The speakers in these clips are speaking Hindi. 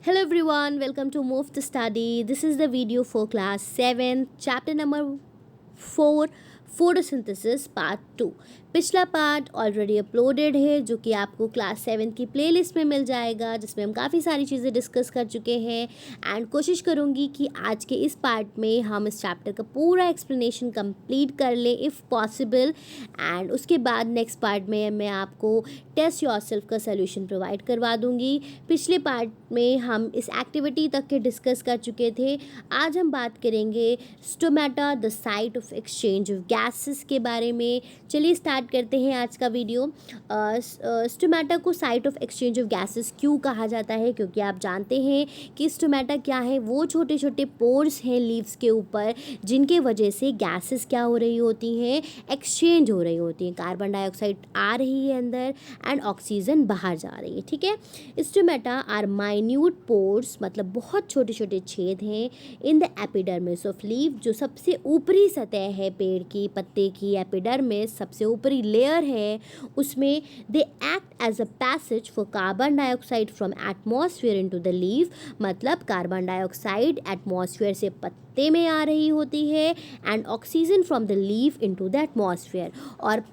Hello everyone, welcome to Move to Study. This is the video for class 7, chapter number 4, photosynthesis part 2. पिछला पार्ट ऑलरेडी अपलोडेड है जो कि आपको क्लास 7 की प्लेलिस्ट में मिल जाएगा, जिसमें हम काफ़ी सारी चीज़ें डिस्कस कर चुके हैं एंड कोशिश करूँगी कि आज के इस पार्ट में हम इस चैप्टर का पूरा एक्सप्लेनेशन कंप्लीट कर लें इफ़ पॉसिबल। एंड उसके बाद नेक्स्ट पार्ट में मैं आपको टेस्ट योरसेल्फ का सोल्यूशन प्रोवाइड करवा दूँगी। पिछले पार्ट में हम इस एक्टिविटी तक के डिस्कस कर चुके थे। आज हम बात करेंगे stomata the site of exchange of gases के बारे में। चलिए स्टार्ट करते हैं आज का वीडियो। स्टोमेटा को site of exchange of gases क्यों कहा जाता है? क्योंकि आप जानते हैं कि स्टोमेटा क्या है, वो छोटे छोटे पोर्स हैं लीव्स के ऊपर जिनके वजह से गैसेस क्या हो रही होती हैं, एक्सचेंज हो रही होती हैं। कार्बन डाइऑक्साइड आ रही है अंदर एंड ऑक्सीजन बाहर जा रही है। ठीक है, स्टोमेटा आर माइन्यूट पोर्स, मतलब बहुत छोटे छोटे छेद हैं in the epidermis of leaf, जो सबसे ऊपरी सतह है पेड़ की, पत्ते की। एपिडर्मिस सबसे ऊपरी लेयर है, उसमें they act as a passage for carbon dioxide from atmosphere into the leaf, मतलब कार्बन डाइऑक्साइड एटमॉस्फेयर से पत्ते में आ रही होती है and oxygen from the leaf into the atmosphere, और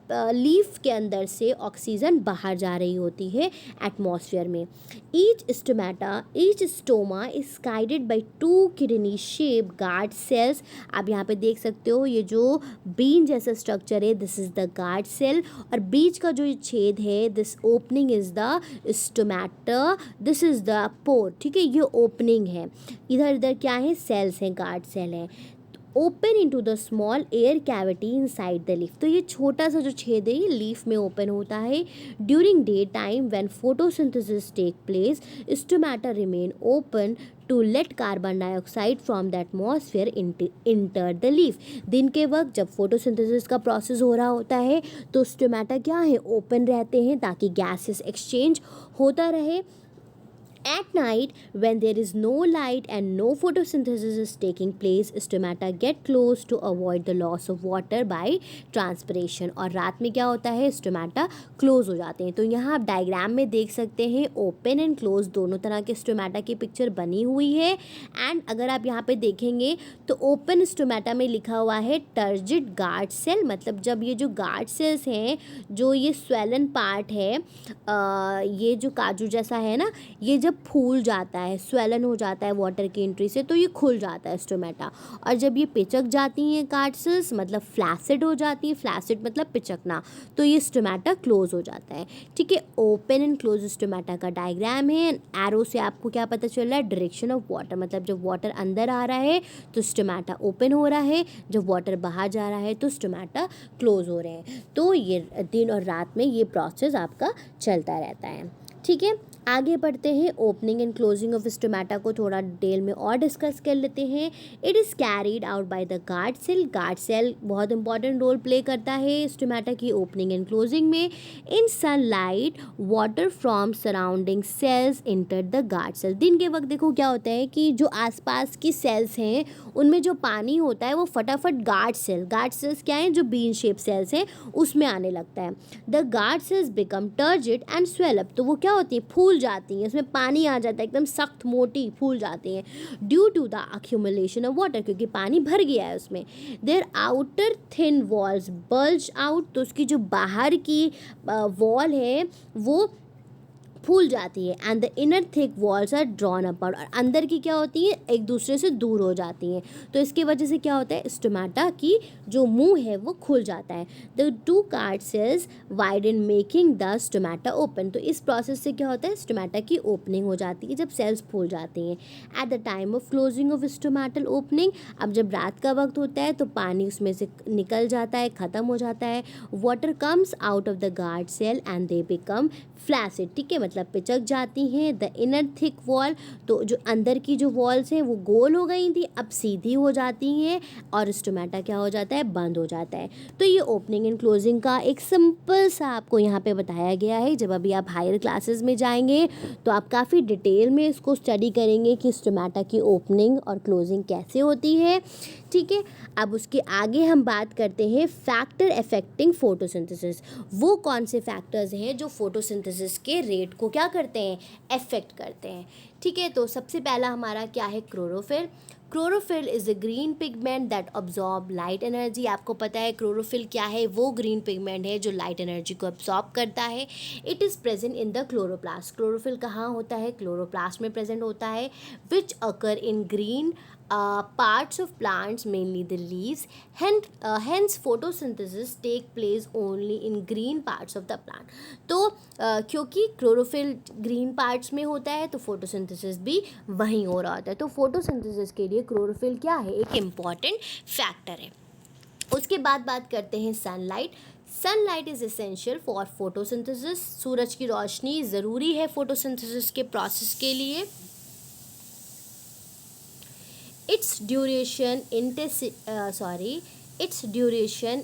लीफ के अंदर से ऑक्सीजन बाहर जा रही होती है एटमॉस्फेयर में। Each stoma is guided by two kidney shape guard cells. आप यहाँ पे देख सकते हो ये जो बीन जैसा स्ट्रक्चर है, this is the guard cell, और बीच का जो ये छेद है, this opening is the stomata, this is the pore. ठीक है, ये ओपनिंग है। इधर इधर क्या है, सेल्स हैं, गार्ड सेल हैं। Open into the small air cavity in side the leaf. तो ये छोटा सा जो छेद है ये लीफ में ओपन होता है। During day time when photosynthesis take place, stomata remain open to let carbon dioxide from the atmosphere enter the leaf. दिन के वक्त जब फोटोसिंथेसिस का प्रोसेस हो रहा होता है तो स्टोमेटा क्या है, ओपन रहते हैं ताकि गैसेस एक्सचेंज होता रहे। At night, when there is no light and no photosynthesis is taking place, stomata get close to avoid the loss of water by transpiration। और रात में क्या होता है, स्टोमेटा क्लोज हो जाते हैं। तो यहाँ आप डायग्राम में देख सकते हैं ओपन एंड क्लोज दोनों तरह के स्टोमेटा की पिक्चर बनी हुई है। एंड अगर आप यहाँ पे देखेंगे तो ओपन स्टोमेटा में लिखा हुआ है टर्जिड गार्ड सेल, मतलब जब ये जो गार्ड सेल्स हैं, जो ये स्वेलन पार्ट है, ये जो काजू जैसा है ना, ये जब फूल जाता है, स्वेलन हो जाता है वाटर की एंट्री से, तो ये खुल जाता है स्टोमेटा। और जब ये पिचक जाती हैं गार्ड सेल्स, मतलब फ्लैसिड हो जाती है, फ्लैसिड मतलब पिचकना, तो ये स्टोमेटा क्लोज हो जाता है। ठीक है, ओपन एंड क्लोज स्टोमेटा का डायग्राम है। एरो से आपको क्या पता चल रहा है, डायरेक्शन ऑफ वाटर, मतलब जब वाटर अंदर आ रहा है तो स्टोमेटा ओपन हो रहा है, जब वाटर बाहर जा रहा है तो स्टोमेटा क्लोज हो रहे हैं। तो ये दिन और रात में ये प्रोसेस आपका चलता रहता है। ठीक है, आगे बढ़ते हैं। Opening and closing of stomata को थोड़ा डिटेल में और डिस्कस कर लेते हैं। It is carried out by the guard cell. Guard cell बहुत इंपॉर्टेंट रोल प्ले करता है स्टोमेटा की ओपनिंग एंड क्लोजिंग में। In sunlight water from surrounding cells enter the guard cell. दिन के वक्त देखो क्या होता है कि जो आसपास की सेल्स हैं उनमें जो पानी होता है वो फटाफट गार्ड सेल्स क्या हैं, जो बीन शेप सेल्स हैं, उसमें आने लगता है। The guard cells become turgid and swell up. तो वो क्या होती है, फूल जाती हैं, उसमें पानी आ जाता है, एकदम सख्त मोटी फूल जाती हैं due to the accumulation of water, क्योंकि पानी भर गया है उसमें। Their outer thin walls bulge out. तो उसकी जो बाहर की वॉल है वो फूल जाती है। And the inner thick walls are drawn apart. और अंदर की क्या होती है, एक दूसरे से दूर हो जाती हैं। तो इसकी वजह से क्या होता है, स्टोमेटा की जो मुंह है वो खुल जाता है। The two guard cells widen making the stomata open. तो इस प्रोसेस से क्या होता है, स्टोमेटा की ओपनिंग हो जाती है जब सेल्स फूल जाती हैं। At the time of closing of stomatal opening, अब जब रात का वक्त होता है तो पानी उसमें से निकल जाता है, ख़त्म हो जाता है। Water comes out of the guard cell and they become flaccid. ठीक है, मतलब पिचक जाती हैं। द इनर थिक वॉल, तो जो अंदर की जो वॉल्स हैं वो गोल हो गई थी, अब सीधी हो जाती हैं और स्टोमेटा क्या हो जाता है, बंद हो जाता है। तो ये ओपनिंग एंड क्लोजिंग का एक सिंपल सा आपको यहाँ पे बताया गया है। जब अभी आप हायर क्लासेस में जाएंगे तो आप काफ़ी डिटेल में इसको स्टडी करेंगे कि स्टोमेटा की ओपनिंग और क्लोजिंग कैसे होती है। ठीक है, अब उसके आगे हम बात करते हैं फैक्टर अफेक्टिंग फोटोसिंथेसिस। वो कौन से फैक्टर्स हैं जो फोटोसिंथेसिस के रेट को क्या करते हैं, अफेक्ट करते हैं। ठीक है, तो सबसे पहला हमारा क्या है, chlorophyll. Chlorophyll is a green pigment that absorb light energy. आपको पता है क्लोरोफिल क्या है, वो ग्रीन पिगमेंट है जो लाइट एनर्जी को अब्जॉर्ब करता है। It is present in the chloroplast. Chlorophyll कहाँ होता है, क्लोरोप्लास्ट में प्रेजेंट होता है। Which occur in green parts of plants, mainly the leaves. Hence photosynthesis take place only in green parts of the plant. तो क्योंकि क्लोरोफिल ग्रीन पार्ट्स में होता है तो फोटोसिंथेसिस भी वहीं हो रहा होता है। तो फोटोसिंथेसिस के लिए क्लोरोफिल क्या है, एक इम्पॉर्टेंट फैक्टर है। उसके बाद बात करते हैं sunlight. Sunlight is essential for photosynthesis. सूरज की रोशनी ज़रूरी है फोटोसिंथेसिस के प्रोसेस के लिए। its duration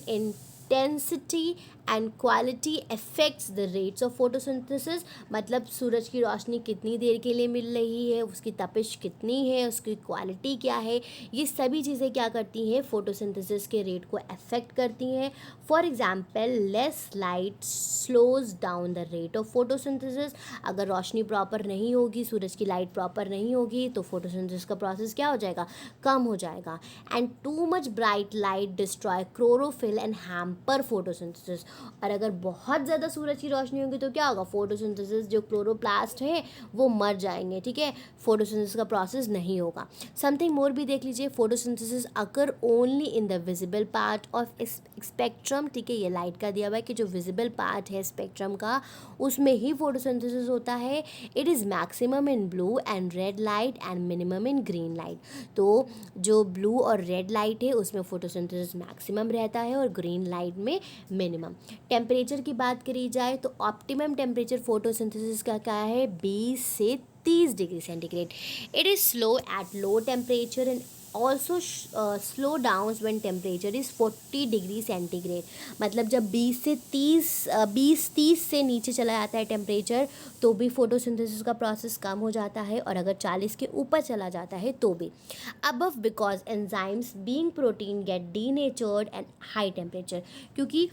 intensity and quality affects the rates of photosynthesis। मतलब सूरज की रोशनी कितनी देर के लिए मिल रही है, उसकी तपिश कितनी है, उसकी क्वालिटी क्या है, ये सभी चीज़ें क्या करती हैं, फोटोसिंथेसिस के रेट को अफेक्ट करती हैं। For example less light slows down the rate of photosynthesis. अगर रोशनी प्रॉपर नहीं होगी, सूरज की लाइट प्रॉपर नहीं होगी तो फोटोसिंथेसिस का प्रोसेस क्या हो जाएगा, कम हो जाएगा। And too much bright light destroy chlorophyll and hamper photosynthesis. और अगर बहुत ज़्यादा सूरज की रोशनी होगी तो क्या होगा, फोटोसिंथेसिस जो क्लोरोप्लास्ट है वो मर जाएंगे। ठीक है, फोटोसिंथेसिस का प्रोसेस नहीं होगा। समथिंग मोर भी देख लीजिए, photosynthesis occur only in the visible part of spectrum. ठीक है, ये लाइट का दिया हुआ है कि जो विजिबल पार्ट है स्पेक्ट्रम का उसमें ही फोटोसिंथेसिस होता है। It is maximum in blue and red light and minimum in green light. तो जो ब्लू और रेड लाइट है उसमें फोटोसिंथेसिस मैक्सिमम रहता है और ग्रीन लाइट में मिनिमम। टेम्परेचर की बात करी जाए तो ऑप्टिमम टेम्परेचर फोटोसिंथेसिस का क्या है, 20 से 30 degree centigrade. It is slow at low temperature and also slow down when temperature is 40 degree centigrade. मतलब जब 20-30 से नीचे चला जाता है टेम्परेचर तो भी फोटोसिंथेसिस का प्रोसेस कम हो जाता है, और अगर 40 के ऊपर चला जाता है तो भी। Above because enzymes being protein get denatured at high temperature. क्योंकि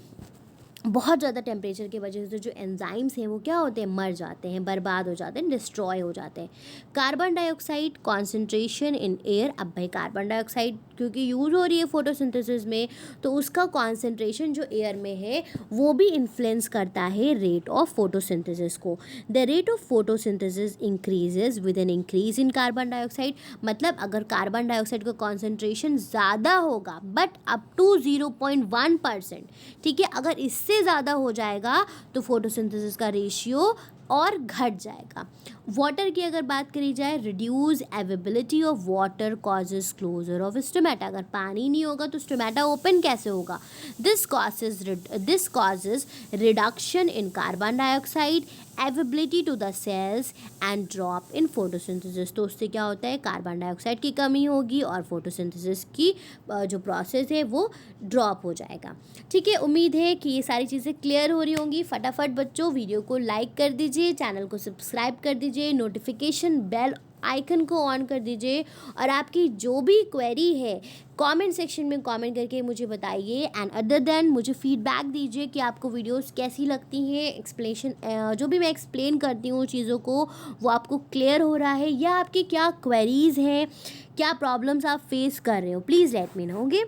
बहुत ज़्यादा टेम्परेचर की वजह से जो एंजाइम्स हैं वो क्या होते हैं, मर जाते हैं, बर्बाद हो जाते हैं, डिस्ट्रॉय हो जाते हैं। Carbon dioxide concentration in air. अब भाई कार्बन डाइऑक्साइड क्योंकि यूज़ हो रही है फोटोसिंथेसिस में तो उसका कॉन्सेंट्रेशन जो एयर में है वो भी इन्फ्लुएंस करता है रेट ऑफ फोटोसिंथेसिस को। The rate of photosynthesis increases with an increase in carbon dioxide. मतलब अगर कार्बन डाइऑक्साइड का कॉन्सेंट्रेशन ज़्यादा होगा बट अप टू 0.1%, ठीक है, अगर इससे ज़्यादा हो जाएगा तो फोटोसिंथेसिस का रेशियो और घट जाएगा। वाटर की अगर बात करी जाए, reduce availability of water causes closure of stomata. अगर पानी नहीं होगा तो स्टोमेटा ओपन कैसे होगा। This causes reduction in carbon dioxide availability to the cells and drop in photosynthesis. तो उससे क्या होता है, कार्बन डाइऑक्साइड की कमी होगी और फोटोसिंथेसिस की जो प्रोसेस है वो ड्रॉप हो जाएगा। ठीक है, उम्मीद है कि ये सारी चीज़ें क्लियर हो रही होंगी। फटाफट बच्चों वीडियो को लाइक कर दीजिए, चैनल को सब्सक्राइब कर दीजिए, नोटिफिकेशन बेल आइकन को ऑन कर दीजिए, और आपकी जो भी क्वेरी है कमेंट सेक्शन में कमेंट करके मुझे बताइए। एंड अदर देन मुझे फीडबैक दीजिए कि आपको वीडियोस कैसी लगती हैं, एक्सप्लेनेशन जो भी मैं एक्सप्लेन करती हूँ चीज़ों को वो आपको क्लियर हो रहा है या आपकी क्या क्वेरीज़ हैं, क्या प्रॉब्लम्स आप फेस कर रहे हो, please let me know. Okay,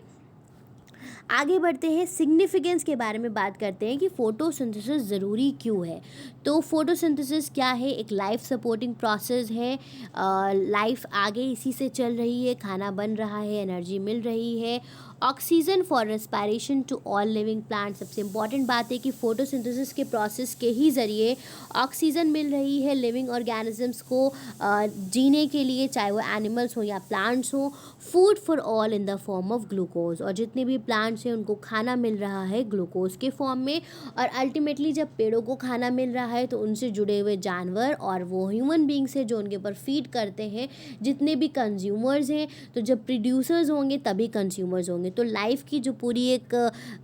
आगे बढ़ते हैं, सिग्निफिकेंस के बारे में बात करते हैं कि फ़ोटोसिंथेसिस ज़रूरी क्यों है। तो फ़ोटोसिंथेसिस क्या है, एक लाइफ सपोर्टिंग प्रोसेस है। लाइफ आगे इसी से चल रही है, खाना बन रहा है, एनर्जी मिल रही है। Oxygen for respiration to all living plant. सबसे इम्पॉर्टेंट बात है कि फ़ोटोसिंथेसिस के प्रोसेस के ही ज़रिए ऑक्सीजन मिल रही है लिविंग ऑर्गेनिजम्स को जीने के लिए, चाहे वो एनिमल्स हो या प्लांट्स हो। Food for all in the form of glucose. और जितने भी प्लांट्स हैं उनको खाना मिल रहा है ग्लूकोज के फॉर्म में। और अल्टीमेटली जब पेड़ों को खाना मिल रहा है तो उनसे जुड़े हुए जानवर और वो ह्यूमन बींग्स हैं जो उनके ऊपर फीड करते हैं, जितने भी कंज्यूमर्स हैं। तो जब प्रोड्यूसर्स होंगे तभी कंज्यूमर्स होंगे। तो लाइफ की जो पूरी एक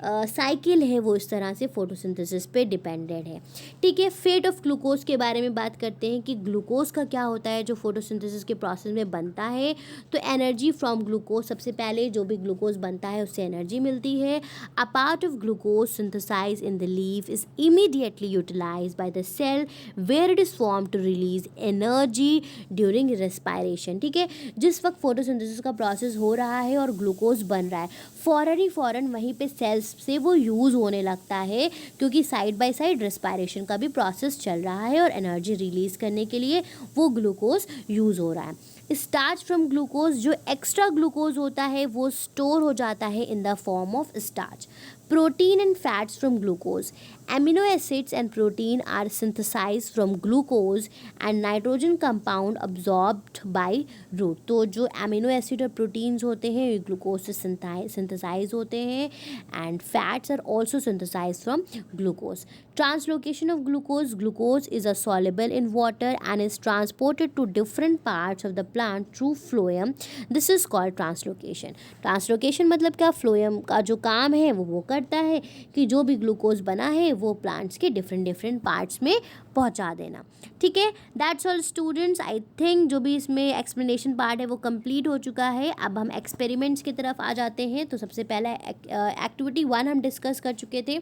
साइकिल है वो इस तरह से फोटोसिंथेसिस पे डिपेंडेड है। ठीक है, फेट ऑफ ग्लूकोज के बारे में बात करते हैं कि ग्लूकोज का क्या होता है जो फोटोसिंथेसिस के प्रोसेस में बनता है। तो एनर्जी फ्रॉम ग्लूकोज, सबसे पहले जो भी ग्लूकोज बनता है उससे एनर्जी मिलती है। A part of glucose synthesize in the leaf is immediately utilize by the cell where it is form to release energy during respiration. ठीक है, जिस वक्त फोटोसिंथेसिस का प्रोसेस हो रहा है और ग्लूकोज बन रहा है, फ़ौरन वहीं पे सेल्स से वो यूज़ होने लगता है, क्योंकि साइड बाय साइड रेस्पायरेशन का भी प्रोसेस चल रहा है और एनर्जी रिलीज़ करने के लिए वो ग्लूकोज यूज़ हो रहा है। स्टार्च फ्रॉम ग्लूकोज, जो एक्स्ट्रा ग्लूकोज होता है वो स्टोर हो जाता है in the form of starch. Protein and fats from glucose, amino acids and protein are synthesized from glucose and nitrogen compound absorbed by root। तो जो अमीनो एसिड और प्रोटीन्स होते हैं ये ग्लूकोज से सिंथेसाइज होते हैं and fats are also synthesize from glucose. Translocation of glucose, glucose is a soluble in water and is transported to different parts of the plant through phloem। this is called translocation। Translocation मतलब क्या, फ्लोएम का जो काम है वो करता है कि जो भी ग्लूकोज बना है वो प्लांट्स के डिफरेंट पार्ट्स में पहुंचा देना। ठीक है, that's all students. I think जो भी इसमें एक्सप्लेनेशन पार्ट है वो कंप्लीट हो चुका है। अब हम एक्सपेरिमेंट्स की तरफ आ जाते हैं। तो सबसे पहला एक्टिविटी 1 हम डिस्कस कर चुके थे।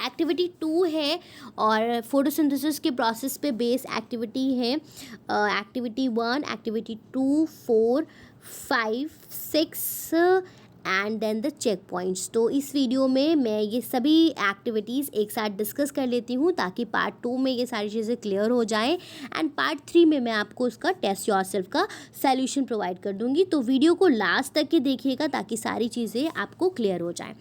एक्टिविटी 2 है और फोटोसिंथेसिस के प्रोसेस पे बेस एक्टिविटी है। Activity 1, activity 2, 4, 5, 6 and then the check points. तो इस वीडियो में मैं ये सभी एक्टिविटीज़ एक साथ डिस्कस कर लेती हूँ ताकि पार्ट 2 में ये सारी चीज़ें क्लियर हो जाएं एंड पार्ट 3 में मैं आपको उसका टेस्ट योरसेल्फ का सॉल्यूशन प्रोवाइड कर दूँगी। तो वीडियो को लास्ट तक के देखिएगा ताकि सारी चीज़ें आपको क्लियर हो जाएं।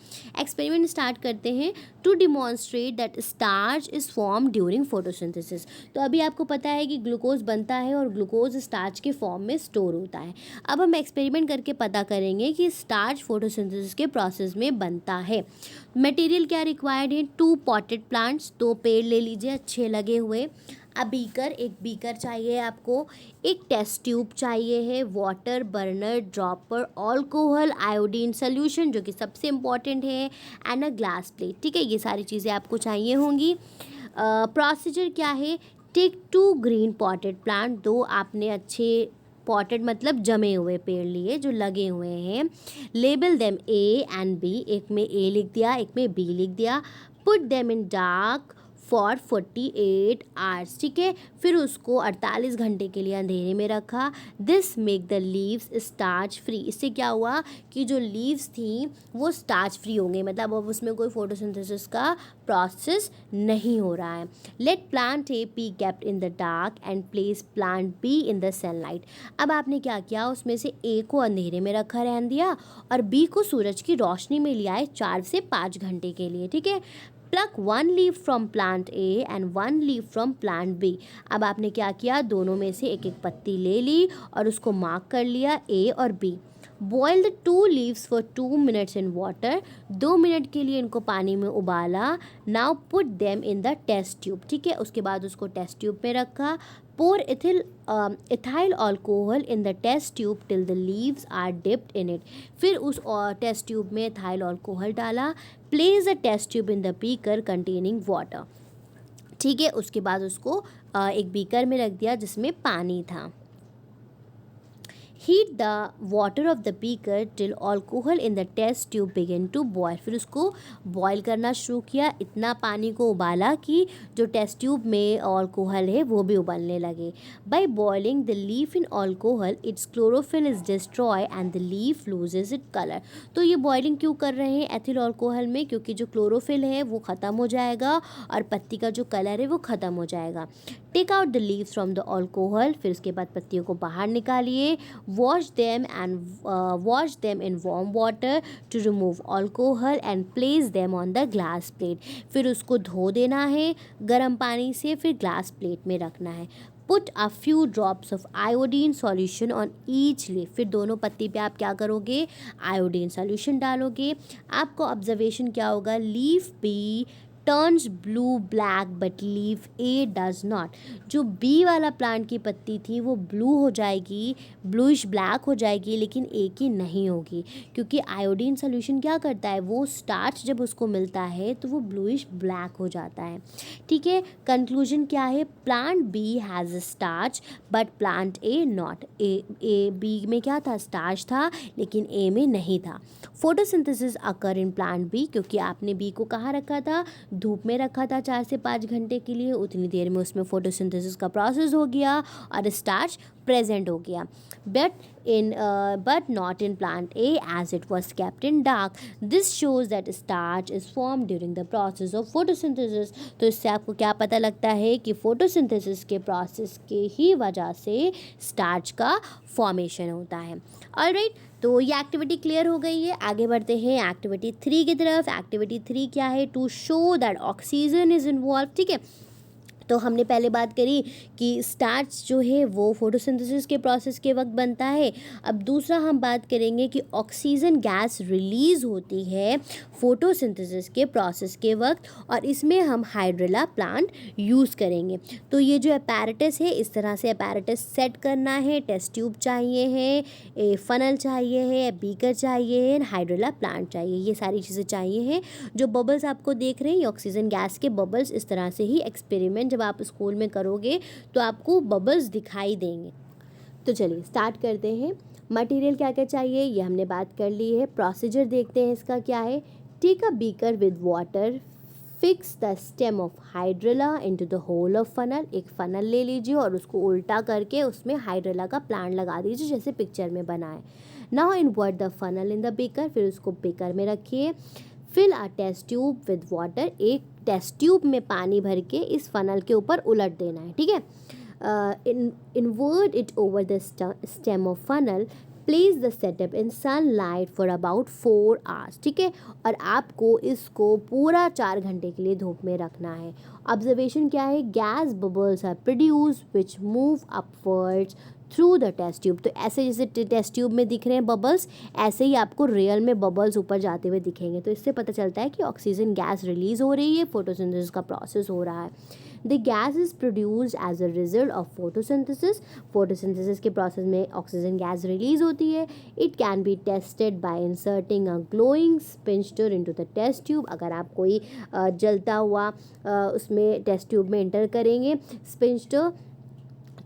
एक्सपेरिमेंट स्टार्ट करते हैं। To demonstrate that starch is form during photosynthesis. तो अभी आपको पता है कि ग्लूकोज बनता है और ग्लूकोज स्टार्च के फॉर्म में स्टोर होता है। अब हम एक्सपेरिमेंट करके पता करेंगे कि स्टार्च फोटोसिंथेसिस के प्रोसेस में बनता है। मटेरियल क्या रिक्वायर्ड है, 2 पॉटेड प्लांट्स, 2 पेड़ ले लीजिए अच्छे लगे हुए। एक बीकर चाहिए आपको, एक टेस्ट ट्यूब चाहिए है, water burner, dropper, alcohol, iodine solution जो कि सबसे इम्पॉर्टेंट है, एंड अ ग्लास प्लेट। ठीक है, ये सारी चीज़ें आपको चाहिए होंगी। प्रोसीजर क्या है, टेक 2 ग्रीन पॉटेड प्लांट, 2 आपने अच्छे पॉटेड मतलब जमे हुए पेड़ लिए जो लगे हुए हैं। Label them A and B, एक में ए लिख दिया एक में बी लिख दिया। Put them in dark for 48 hours. ठीक है, फिर उसको 48 घंटे के लिए अंधेरे में रखा। This make the leaves starch free. इससे क्या हुआ कि जो लीव्स थी वो स्टार्च फ्री होंगे, मतलब अब उसमें कोई फोटोसिंथेसिस का प्रोसेस नहीं हो रहा है। Let plant A B kept in the dark and place plant B in the sunlight. अब आपने क्या किया, उसमें से ए को अंधेरे में रखा रहने दिया और बी को सूरज की रोशनी में लिया है 4 से 5 घंटे के लिए। ठीक है, pluck 1 leaf from plant A and 1 leaf from plant B. अब आपने क्या किया, दोनों में से एक एक पत्ती ले ली और उसको मार्क कर लिया ए और B. Boil the 2 leaves for 2 minutes in water. 2 minute के लिए इनको पानी में उबाला। Now put them in the test tube. ठीक है, उसके बाद उसको टेस्ट ट्यूब में रखा। pour ethyl alcohol in the test tube till the leaves are dipped in it। फिर उस टेस्ट ट्यूब में ethyl alcohol डाला। place the test tube in the beaker containing water। ठीक है, उसके बाद उसको एक बीकर में रख दिया जिसमें पानी था। Heat the water of the beaker till alcohol in the test tube begin to boil. फिर उसको बॉयल करना शुरू किया, इतना पानी को उबाला कि जो टेस्ट ट्यूब में अल्कोहल है वो भी उबलने लगे। By boiling the leaf in alcohol it's chlorophyll is destroy and the leaf loses it colour. तो ये बॉइलिंग क्यों कर रहे हैं एथिल अल्कोहल में, क्योंकि जो क्लोरोफिल है वो ख़त्म हो जाएगा और पत्ती का जो कलर है वो ख़त्म हो जाएगा। Take out the leaves from the alcohol. फिर उसके बाद पत्तियों को बाहर निकालिए। wash them in warm water to remove alcohol and place them on the glass plate। फिर उसको धो देना है गर्म पानी से, फिर ग्लास प्लेट में रखना है। Put a few drops of iodine solution on each leaf. फिर दोनों पत्ती पे आप क्या करोगे, आयोडीन सॉल्यूशन डालोगे। आपको ऑब्जर्वेशन क्या होगा, leaf B turns blue black but leaf A does not. जो बी वाला प्लांट की पत्ती थी वो ब्लू हो जाएगी, ब्लूइश ब्लैक हो जाएगी, लेकिन ए की नहीं होगी, क्योंकि आयोडीन सोल्यूशन क्या करता है, वो स्टार्च जब उसको मिलता है तो वो ब्लूइश ब्लैक हो जाता है। ठीक है, कंक्लूजन क्या है, plant B has a starch but plant A not. A B में क्या था, स्टार्च था, लेकिन ए में नहीं था। Photosynthesis occur in plant B, क्योंकि आपने बी को कहाँ रखा था, धूप में रखा था 4 से 5 घंटे के लिए, उतनी देर में उसमें फोटोसिंथेसिस का प्रोसेस हो गया और स्टार्च प्रेजेंट हो गया। But not in plant A as it was kept in dark. This shows that starch is form during the process of photosynthesis. तो इससे आपको क्या पता लगता है कि फोटोसिंथेसिस के प्रोसेस के ही वजह से स्टार्च का फॉर्मेशन होता है। ऑलराइट, तो ये एक्टिविटी क्लियर हो गई है। आगे बढ़ते हैं एक्टिविटी 3 की तरफ। एक्टिविटी 3 क्या है, to show that oxygen is involve. ठीक है, तो हमने पहले बात करी कि स्टार्च जो है वो फोटोसिंथेसिस के प्रोसेस के वक्त बनता है। अब दूसरा हम बात करेंगे कि ऑक्सीजन गैस रिलीज़ होती है फोटोसिंथेसिस के प्रोसेस के वक्त, और इसमें हम हाइड्रेला प्लांट यूज़ करेंगे। तो ये जो अपैरेटस है, इस तरह से अपैरेटस सेट करना है। टेस्ट ट्यूब चाहिए है, फनल चाहिए है, बीकर चाहिए है, हाइड्रेला प्लांट चाहिए, ये सारी चीज़ें चाहिए हैं। जो बबल्स आपको देख रहे हैं, ये ऑक्सीजन गैस के बबल्स, इस तरह से ही एक्सपेरिमेंट जब आप स्कूल में करोगे तो आपको बबल्स दिखाई देंगे। तो चलिए स्टार्ट करते हैं। मटेरियल क्या क्या चाहिए ये हमने बात कर ली है। प्रोसीजर देखते हैं इसका क्या है। Take a beaker with water, fix the stem of hydrilla into the hole of funnel. एक फनल ले लीजिए और उसको उल्टा करके उसमें हाइड्रेला का प्लांट लगा दीजिए, जैसे पिक्चर में बना है। Now invert the funnel in the beaker, फिर उसको बीकर में रखिए। Fill a test tube with water, एक टेस्ट ट्यूब में पानी भर के इस फनल के ऊपर उलट देना है। ठीक है, invert it over the stem of funnel, place the setup in sunlight for about 4 hours. ठीक है, और आपको इसको पूरा 4 घंटे के लिए धूप में रखना है। ऑब्जर्वेशन क्या है, gas bubbles are produce which move upwards through the test tube. तो ऐसे जैसे टेस्ट ट्यूब में दिख रहे हैं बबल्स, ऐसे ही आपको रियल में बबल्स ऊपर जाते हुए दिखेंगे। तो इससे पता चलता है कि ऑक्सीजन गैस रिलीज हो रही है, फोटोसिंथेसिस का प्रोसेस हो रहा है। The gas is produced as a result of photosynthesis. Photosynthesis के प्रोसेस में ऑक्सीजन गैस रिलीज होती है। It can be tested by inserting a glowing splinter into the test tube. अगर आप कोई जलता हुआ उसमें टेस्ट ट्यूब में एंटर करेंगे स्पिंस्टर,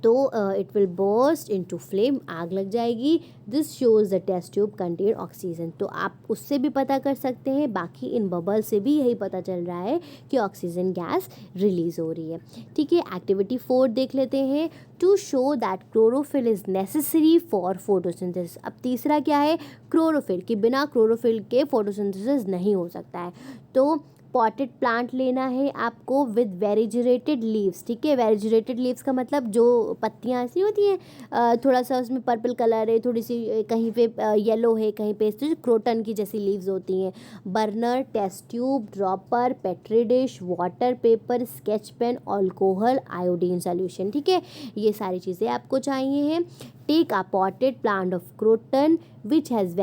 तो it will burst into flame, आग लग जाएगी। This shows the test tube contain oxygen. तो आप उससे भी पता कर सकते हैं, बाकी इन बबल से भी यही पता चल रहा है कि ऑक्सीजन गैस रिलीज हो रही है। ठीक है, एक्टिविटी 4 देख लेते हैं। To show that chlorophyll is necessary for photosynthesis. अब तीसरा क्या है, क्लोरोफिल, कि बिना क्लोरोफिल के फोटोसिंथेसिस नहीं हो सकता है। तो पॉटेड प्लांट लेना है आपको विद वेरिजुरेटेड लीव्स। ठीक है, वेरिजुरेटेड लीव्स का मतलब जो पत्तियाँ ऐसी होती हैं, थोड़ा सा उसमें पर्पल कलर है, थोड़ी सी कहीं पे येलो है, कहीं पे तो क्रोटन की जैसी लीव्स होती हैं। Burner, test tube, dropper, petri dish, water paper, sketch pen, alcohol, iodine solution. ठीक है, ये सारी चीज़ें आपको चाहिए हैं। Take a potted plant of croton which has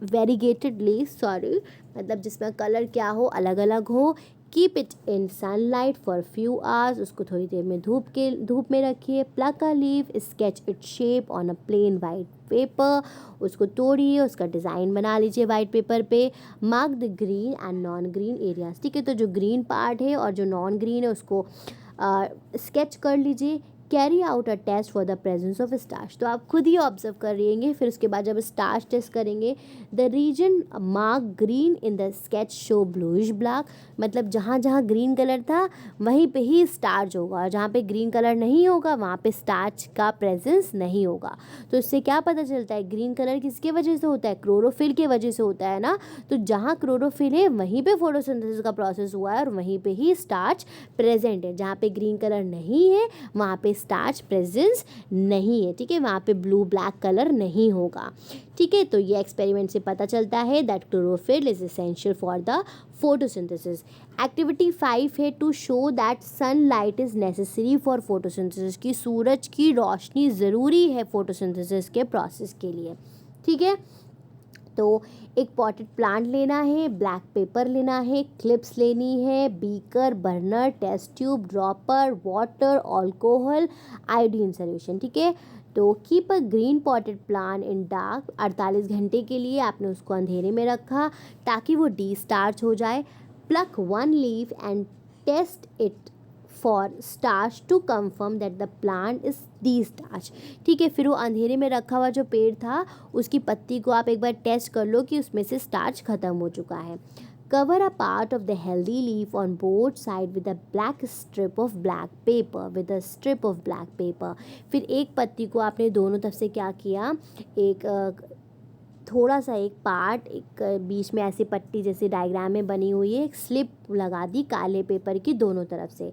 variegated leaves, sorry, मतलब जिसमें कलर क्या हो, अलग अलग हो। Keep it in sunlight for few hours, उसको थोड़ी देर में धूप में रखिए। Pluck a leaf, sketch it shape on a plain white paper, उसको तोड़िए, उसका डिज़ाइन बना लीजिए वाइट पेपर पे। Mark the green and non green areas. ठीक है, तो जो ग्रीन पार्ट है और जो नॉन ग्रीन है उसको स्केच कर लीजिए। Carry out a test for the presence of starch. तो आप खुद ही ऑब्जर्व कर रहेंगे, फिर उसके बाद जब स्टार्च टेस्ट करेंगे, the region mark green in the sketch show bluish black, मतलब जहाँ जहाँ ग्रीन कलर था वहीं पे ही स्टार्च होगा, और जहाँ पे ग्रीन कलर नहीं होगा वहाँ पे स्टार्च का प्रेजेंस नहीं होगा। तो इससे क्या पता चलता है, ग्रीन कलर किसके वजह से होता है, क्लोरोफिल के वजह से होता है ना। तो जहाँ क्लोरोफिल है वहीं पे फोटोसिंथेसिस का प्रोसेस हुआ है और वहीं पे ही स्टार्च प्रेजेंट है। जहाँ पे ग्रीन कलर नहीं है वहाँ पे स्टार्च प्रेजेंस नहीं है। ठीक है, वहाँ पे ब्लू ब्लैक कलर नहीं होगा। ठीक है, तो ये एक्सपेरिमेंट से पता चलता है that chlorophyll is essential for the photosynthesis. Activity 5 है to show that sunlight is necessary for photosynthesis, की सूरज की रोशनी ज़रूरी है फोटोसिंथेसिस के प्रोसेस के लिए। ठीक है, तो एक पॉटेड प्लांट लेना है, ब्लैक पेपर लेना है, क्लिप्स लेनी है, beaker, burner, test tube, dropper, water, alcohol, iodine solution. ठीक है, तो keep a green potted plant in dark. 48 घंटे के लिए आपने उसको अंधेरे में रखा ताकि वो डिस्टार्च हो जाए। Pluck one leaf and test it for starch to confirm that the plant is destarch. ठीक है, फिर वो अंधेरे में रखा हुआ जो पेड़ था उसकी पत्ती को आप एक बार टेस्ट कर लो कि उसमें से स्टार्च खत्म हो चुका है। Cover a part of the healthy leaf on both side with a black strip of black pepper, with a strip of black pepper. फिर एक पत्ती को आपने दोनों तरफ से क्या किया, एक थोड़ा सा एक पार्ट, एक बीच में ऐसी पट्टी जैसी डायग्राम में बनी हुई है, एक स्लिप लगा दी काले पेपर की दोनों तरफ से।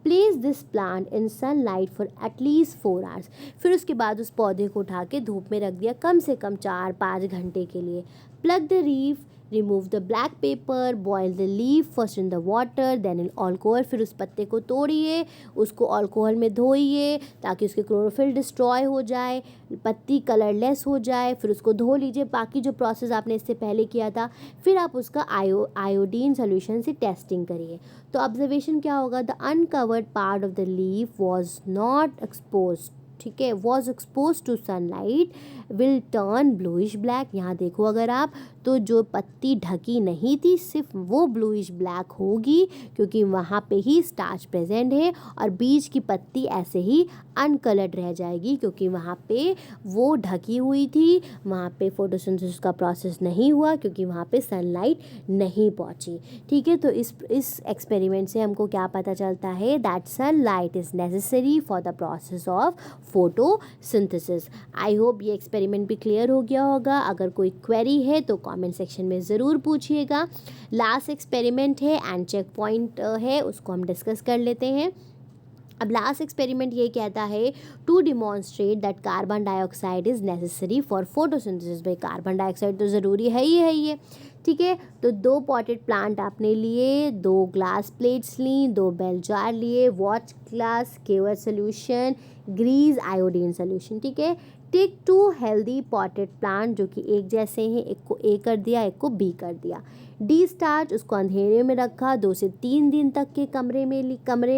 Place this plant in sunlight for at least 4 hours. फिर उसके बाद उस पौधे को उठा के धूप में रख दिया कम से कम 4-5 घंटे के लिए। Plug the leaf, remove the black paper, boil the leaf first in the water then in alcohol. फिर उस पत्ते को तोड़िए, उसको अल्कोहल में धोइए ताकि उसके क्लोरोफिल डिस्ट्रॉय हो जाए, पत्ती कलरलेस हो जाए। फिर उसको धो लीजिए, बाकी जो प्रोसेस आपने इससे पहले किया था। फिर आप उसका आयोडीन सोल्यूशन से टेस्टिंग करिए। तो ऑब्जर्वेशन क्या होगा, the uncovered part of the leaf was not expose. ठीक है, was expose to sunlight will turn bluish black. यहाँ देखो अगर आप, तो जो पत्ती ढकी नहीं थी सिर्फ वो ब्लूइश ब्लैक होगी क्योंकि वहाँ पे ही स्टार्च प्रेजेंट है, और बीच की पत्ती ऐसे ही अनकलर्ड रह जाएगी क्योंकि वहाँ पे वो ढकी हुई थी, वहाँ पे फोटोसिंथेसिस का प्रोसेस नहीं हुआ क्योंकि वहाँ पे सनलाइट नहीं पहुँची। ठीक है, तो इस एक्सपेरिमेंट से हमको क्या पता चलता है, that sunlight is necessary for the process of photosynthesis. I hope ये एक्सपेरिमेंट भी क्लियर हो गया होगा। अगर कोई क्वेरी है तो कमेंट सेक्शन में ज़रूर पूछिएगा। लास्ट एक्सपेरिमेंट है एंड चेक पॉइंट है, उसको हम डिस्कस कर लेते हैं। अब लास्ट एक्सपेरिमेंट ये कहता है to demonstrate that carbon dioxide is necessary for photosynthesis. भाई कार्बन डाइऑक्साइड तो ज़रूरी है ही है ये। ठीक है, तो 2 पॉटेड प्लांट आपने लिए, 2 ग्लास प्लेट्स ली, 2 बेल जार लिए, वॉच ग्लास, केवर सोल्यूशन, ग्रीस, आयोडीन सोल्यूशन। ठीक है, टेक 2 हेल्दी पॉटेड प्लांट जो कि एक जैसे हैं, एक को ए कर दिया, एक को बी कर दिया। डिस्टार्च, उसको अंधेरे में रखा, 2 से 3 दिन तक के कमरे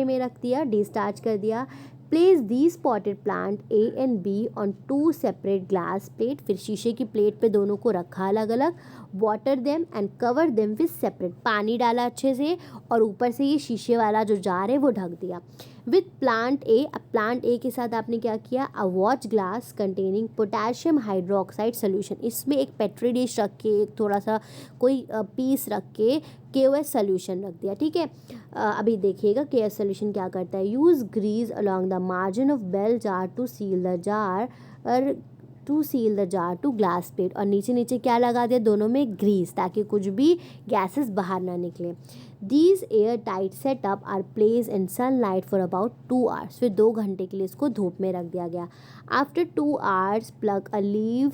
में रख दिया, डिस्टार्च कर दिया। Place these potted plant A and be on 2 separate glass plate. फिर शीशे की प्लेट पे दोनों को रखा अलग अलग। Water them and cover them with separate. पानी डाला अच्छे से और ऊपर से ये शीशे वाला जो जार है वो ढक दिया। विथ प्लांट ए, अब प्लांट ए के साथ आपने क्या किया, a watch glass containing potassium hydroxide solution. इसमें एक पेट्री डिश रख के, एक थोड़ा सा कोई पीस रख के KOH सोल्यूशन रख दिया। ठीक है, अभी देखिएगा KOH सोल्यूशन क्या करता है। Use grease along the margin of bell jar to seal the jar to glass plate. और नीचे नीचे क्या लगा दिया, दोनों में ग्रीस, ताकि कुछ भी गैसेस बाहर ना निकले। These air tight setup are place in sunlight for about 2 hours. फिर 2 घंटे के लिए इसको धूप में रख दिया गया। After 2 hours plug a leave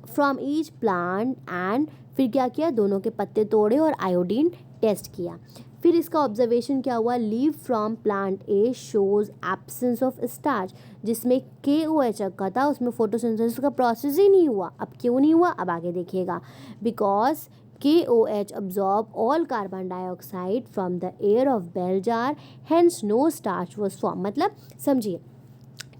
from each plant and, फिर क्या किया, दोनों के पत्ते तोड़े और आयोडीन टेस्ट किया। फिर इसका ऑब्जर्वेशन क्या हुआ, leave from plant A shows absence of starch. जिसमें KOH रखा था उसमें फोटोसिंथेसिस का प्रोसेस ही नहीं हुआ। अब क्यों नहीं हुआ, अब आगे देखिएगा। Because KOH absorb all carbon dioxide from the air of bell jar, hence no starch was formed। मतलब समझिए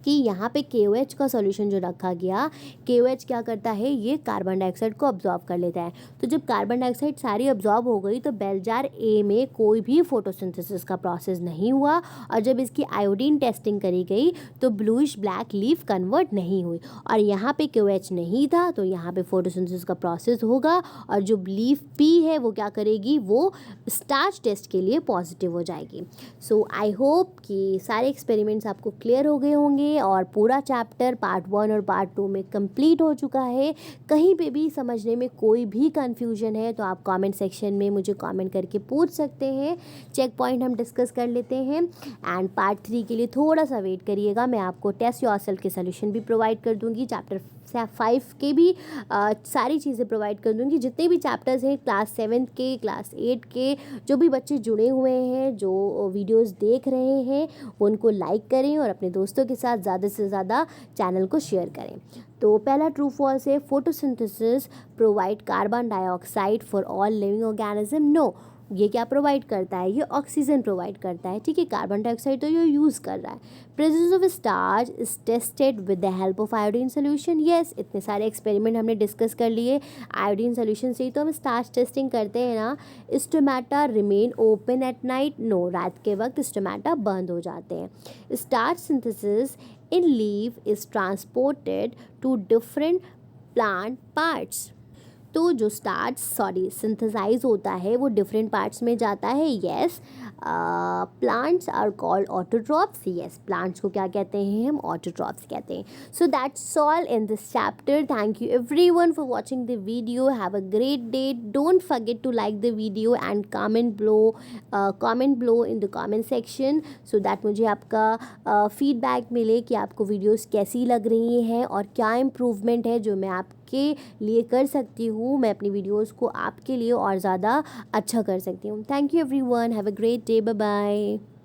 कि यहाँ पे KOH का सॉल्यूशन जो रखा गया, KOH क्या करता है, ये कार्बन डाइऑक्साइड को अब्जॉर्ब कर लेता है। तो जब कार्बन डाइऑक्साइड सारी अब्जॉर्ब हो गई तो बेल जार ए में कोई भी फोटोसिंथेसिस का प्रोसेस नहीं हुआ, और जब इसकी आयोडीन टेस्टिंग करी गई तो ब्लूइश ब्लैक लीफ कन्वर्ट नहीं हुई, और यहाँ पे KOH नहीं था तो यहाँ पे फोटोसिंथेसिस का प्रोसेस होगा, और जो लीफ पी है वो क्या करेगी, वो स्टार्च टेस्ट के लिए पॉजिटिव हो जाएगी। सो आई होप कि सारे एक्सपेरिमेंट्स आपको क्लियर हो गए होंगे और पूरा चैप्टर पार्ट 1 और पार्ट 2 में कंप्लीट हो चुका है। कहीं पे भी समझने में कोई भी कन्फ्यूजन है तो आप कमेंट सेक्शन में मुझे कमेंट करके पूछ सकते हैं। चेक पॉइंट हम डिस्कस कर लेते हैं, एंड पार्ट 3 के लिए थोड़ा सा वेट करिएगा, मैं आपको टेस्ट योरसेल्फ के सोल्यूशन भी प्रोवाइड कर दूंगी चैप्टर 5 के भी सारी चीज़ें प्रोवाइड कर दूँगी। जितने भी चैप्टर्स हैं क्लास 7 के, क्लास 8 के, जो भी बच्चे जुड़े हुए हैं, जो वीडियोस देख रहे हैं, वो उनको लाइक करें और अपने दोस्तों के साथ ज़्यादा से ज़्यादा चैनल को शेयर करें। तो पहला ट्रू फॉल्स है, photosynthesis provide carbon dioxide for all living organism. No, ये क्या प्रोवाइड करता है? ये ऑक्सीजन प्रोवाइड करता है, ठीक है। कार्बन डाइऑक्साइड तो ये यूज़ कर रहा है। Presence of starch is tested with the help of iodine solution. Yes, इतने सारे एक्सपेरिमेंट हमने डिस्कस कर लिए। आयोडीन सोल्यूशन से ही तो हम स्टार्च टेस्टिंग करते हैं ना। Stomata remain open at night. No, रात के वक्त स्टोमेटा बंद हो जाते हैं। Starch synthesis in leaf is transported to different plant parts. तो जो सिंथेसाइज होता है वो डिफरेंट पार्ट्स में जाता है। Yes, plants are called autotrophs. Yes, plants को क्या कहते हैं? हम ऑटोट्रॉप्स कहते हैं। So that's all in this chapter. Thank you everyone for watching the video. Have a great day. Don't forget to like the video and comment below in the comment section, so that मुझे आपका फीडबैक मिले कि आपको वीडियोस कैसी लग रही हैं और क्या इम्प्रूवमेंट है जो मैं आपके लिए कर सकती हूँ। मैं अपनी वीडियोस को आपके लिए और ज़्यादा अच्छा कर सकती हूँ। Thank you everyone, have a great day, bye bye.